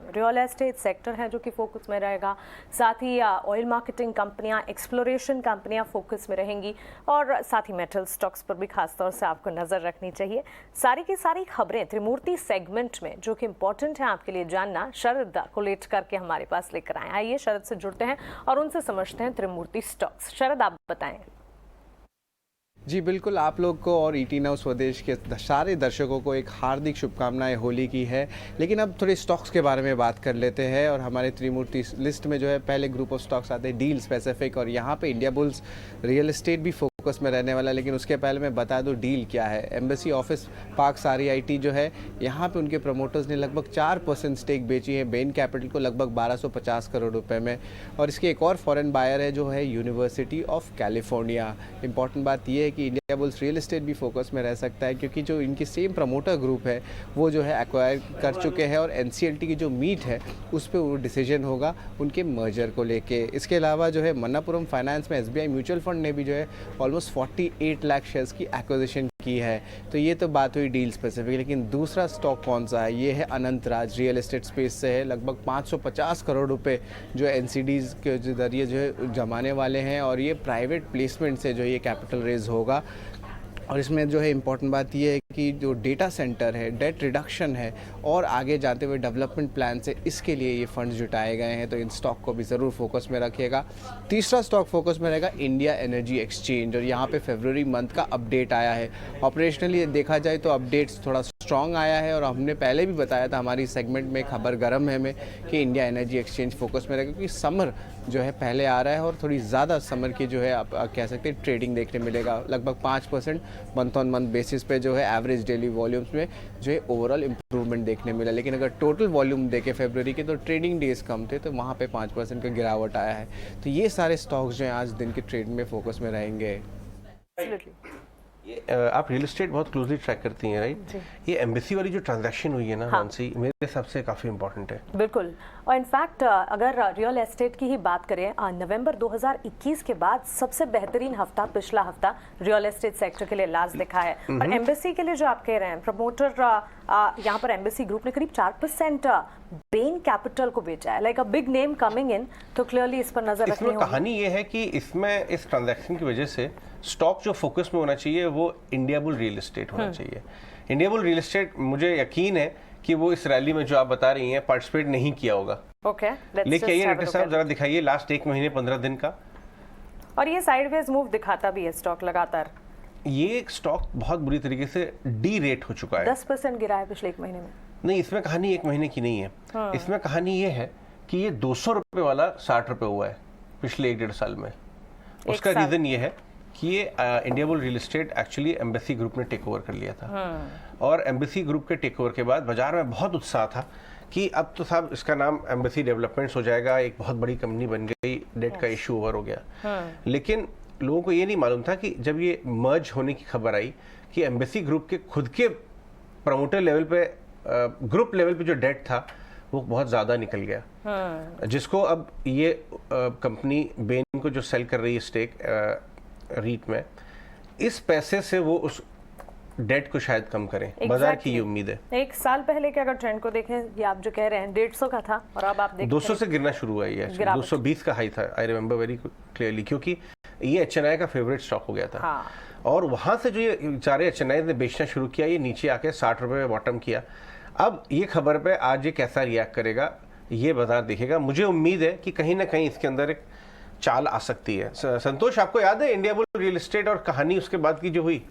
Real estate sector है जो कि फोकस में रहेगा, साथ ही ऑयल मार्केटिंग कंपनियां, एक्सप्लोरेशन कंपनियां फोकस में रहेंगी और साथ ही मेटल स्टॉक्स पर भी खासतौर से आपको नज़र रखनी चाहिए। सारी की सारी खबरें त्रिमूर्ति सेगमेंट में जो कि इंपॉर्टेंट है आपके लिए जानना, शरद कोलेट करके हमारे पास लेकर आए। आइए शरद से जुड़ते हैं और उनसे समझते हैं त्रिमूर्ति स्टॉक्स। शरद, आप बताएं। जी बिल्कुल, आप लोग को और ईटी नाउ स्वदेश के सारे दर्शकों को एक हार्दिक शुभकामनाएं होली की है। लेकिन अब थोड़े स्टॉक्स के बारे में बात कर लेते हैं और हमारे त्रिमूर्ति लिस्ट में जो है पहले ग्रुप ऑफ स्टॉक्स आते हैं डील स्पेसिफिक, और यहाँ पे इंडिया बुल्स रियल एस्टेट भी फोकस में रहने वाला है। लेकिन उसके पहले मैं बता दूं डील क्या है। एम्बेसी ऑफिस पार्क सारी आईटी जो है, यहाँ पे उनके प्रमोटर्स ने लगभग 4% स्टेक बेची है बेन कैपिटल को लगभग 1250 करोड़ रुपए में। और इसके एक और फॉरेन बायर है जो है यूनिवर्सिटी ऑफ कैलिफोर्निया। इंपॉर्टेंट बात यह है कि इंडिया बुल्स रियल एस्टेट भी फोकस में रह सकता है क्योंकि जो इनकी सेम प्रमोटर ग्रुप है वो जो है एक्वायर कर चुके हैं और एनसीएलटी की जो मीट है उस पर वो डिसीजन होगा उनके मर्जर को लेके। इसके अलावा जो है मन्नापुरम फाइनेंस में एसबीआई म्यूचुअल फंड ने भी जो है ऑलमोस्ट 48 लाख शेयर्स की एक्विजिशन की है। तो ये तो बात हुई डील स्पेसिफिक। लेकिन दूसरा स्टॉक कौन सा है, ये है अनंतराज, रियल एस्टेट स्पेस से है। लगभग 550 करोड़ रुपए जो एनसीडीज के जरिए जो है जमाने वाले हैं और ये प्राइवेट प्लेसमेंट से जो ये कैपिटल रेज होगा। और इसमें जो है इम्पॉर्टेंट बात यह है कि जो डेटा सेंटर है, डेट रिडक्शन है और आगे जाते हुए डेवलपमेंट प्लान से इसके लिए ये फंड्स जुटाए गए हैं। तो इन स्टॉक को भी ज़रूर फोकस में रखिएगा। तीसरा स्टॉक फोकस में रहेगा इंडिया एनर्जी एक्सचेंज, और यहाँ पे फरवरी मंथ का अपडेट आया है। ऑपरेशनली देखा जाए तो अपडेट्स थोड़ा स्ट्रॉन्ग आया है और हमने पहले भी बताया था हमारी सेगमेंट में खबर गर्म है में कि इंडिया एनर्जी एक्सचेंज फोकस में रहेगा क्योंकि समर जो है पहले आ रहा है और थोड़ी ज़्यादा समर की जो है आप कह सकते हैं ट्रेडिंग देखने मिलेगा। लगभग 5% मंथ ऑन मंथ बेसिस पे जो है एवरेज डेली वॉल्यूम्स में जो है ओवरऑल इंप्रूवमेंट देखने मिला। लेकिन अगर टोटल वॉल्यूम देखें फरवरी के तो ट्रेडिंग डेज कम थे तो वहाँ पे 5% का गिरावट आया है। तो ये सारे स्टॉक्स जो हैं आज दिन के ट्रेड में फोकस में रहेंगे। आप रियल एस्टेट बहुत क्लोजली ट्रैक करती हैं, राइट? ये एम्बेसी वाली जो ट्रांजैक्शन हुई है ना, मानसी, मेरे हिसाब से काफ़ी इंपॉर्टेंट है। बिल्कुल। और इनफैक्ट अगर रियल एस्टेट की ही बात करें, नवंबर 2021 के बाद सबसे बेहतरीन हफ्ता पिछला हफ्ता रियल एस्टेट सेक्टर के लिए लास्ट दिखा है। और एम्बेसी के लिए जो आप कह रहे हैं, प्रमोटर यहाँ पर एम्बेसी ग्रुप ने करीब 4% बेन कैपिटल को बेचा है। Like a big name coming in, तो क्लियरली इस पर नजर रखनी होगी। कहानी ये है कि इसमें इस ट्रांजैक्शन की वजह से स्टॉक जो फोकस में होना चाहिए वो इंडिया बुल रियल एस्टेट होना चाहिए। इंडिया बुल रियल एस्टेट, मुझे यकीन है कि वो इस रैली में जो आप बता रही हैं पार्टिसिपेट नहीं किया होगा। ओके, लेके आइए डाक्टर साहब, जरा दिखाइए लास्ट 1 महीने 15 दिन का। और ये साइडवेज मूव दिखाता भी है स्टॉक लगातार। ये स्टॉक बहुत बुरी तरीके से डी रेट हो चुका है। 10% गिरा है पिछले 1 महीने में। नहीं, इसमें कहानी 1 महीने की नहीं है। इसमें कहानी ये है कि ये 200 रुपए वाला 60 रुपए हुआ है पिछले 1-1.5 साल में। उसका रीजन ये है कि ये India bull real estate actually embassy group ने टेक ओवर कर लिया था। और एम्बेसी ग्रुप के टेक ओवर के बाद बाजार में बहुत उत्साह था कि अब तो साहब इसका नाम एम्बेसी डेवलपमेंट्स हो जाएगा, एक बहुत बड़ी कंपनी बन गई, डेट का इशू ओवर हो गया। लेकिन लोगों को ये नहीं मालूम था कि जब ये मर्ज होने की खबर आई कि एम्बेसी ग्रुप के खुद के प्रमोटर लेवल पे, ग्रुप लेवल पे जो डेट था वो बहुत ज़्यादा निकल गया, जिसको अब ये कंपनी बेन को जो सेल कर रही है स्टेक रीट में, इस पैसे से वो उस डेट को शायद कम करें। बाजार की ये उम्मीद है। 1 साल पहले के अगर ट्रेंड को देखें, ये आप जो कह रहे हैं 150 का था और अब आप देखें 200 से गिरना शुरू हुआ है। 220 का हाई था, आई रिमेम्बर वेरी क्लियरली, क्योंकि ये एचएनआई का फेवरेट स्टॉक हो गया था। और वहां से जो ये सारे एचएनआई ने बेचना शुरू किया, ये नीचे आके 60 रुपए में बॉटम किया। अब ये खबर पे आज ये कैसा रिएक्ट करेगा ये बाजार देखेगा। मुझे उम्मीद है कि कहीं ना कहीं इसके अंदर एक चाल आ सकती है। संतोष, आपको याद है इंडिया बुल रियल एस्टेट और कहानी उसके बाद की जो हुई?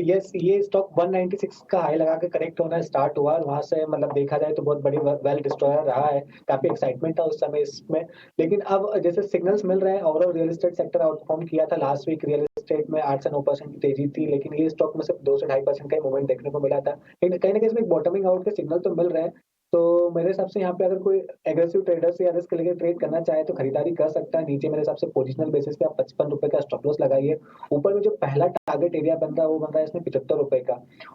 यस, ये स्टॉक 196 का हाई लगा के करेक्ट होना स्टार्ट हुआ और वहां से मतलब देखा जाए तो बहुत बड़ी वेल डिस्ट्रॉयर रहा है। काफी एक्साइटमेंट था उस समय इसमें, लेकिन अब जैसे सिग्नल्स मिल रहे हैं, overall real estate sector outperform किया था लास्ट वीक। रियल एस्टेट में 8 से 9% की तेजी थी, लेकिन ये स्टॉक में सिर्फ 2 से 2.5% का ही मूवमेंट देखने को मिला था। लेकिन कहीं ना कहीं इसमें बॉटमिंग आउट के सिग्नल तो मिल रहे हैं। तो मेरे हिसाब से यहाँ पे अगर कोई एग्रेसिव ट्रेडर से या रिस्क लेके ट्रेड करना चाहे तो खरीदारी कर सकता है। नीचे मेरे हिसाब से पोजिशनल बेसिस पे आप 55 रुपए का स्टॉप लॉस लगाइए। ऊपर में जो पहला टारगेट एरिया बन रहा है वो बन रहा है इसमें 75 रुपए का,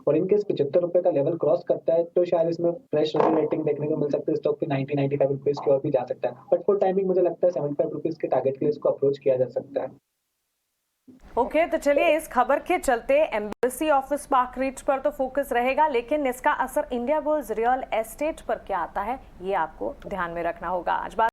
और इनकेस 75 रुपए का लेवल क्रॉस करता है तो शायद इसमें फ्रेश रेटिंग देखने को मिल सकती है। स्टॉक पे 90-95 रुपीज की और भी जा सकता है, बट फॉर टाइमिंग मुझे लगता है 75 रुपीज के टारगेट के लिए इसको अप्रोच किया जा सकता है। ओके, तो चलिए इस खबर के चलते एम्बेसी ऑफिस पार्क रीच पर तो फोकस रहेगा, लेकिन इसका असर इंडिया बुल्स रियल एस्टेट पर क्या आता है ये आपको ध्यान में रखना होगा। आज बात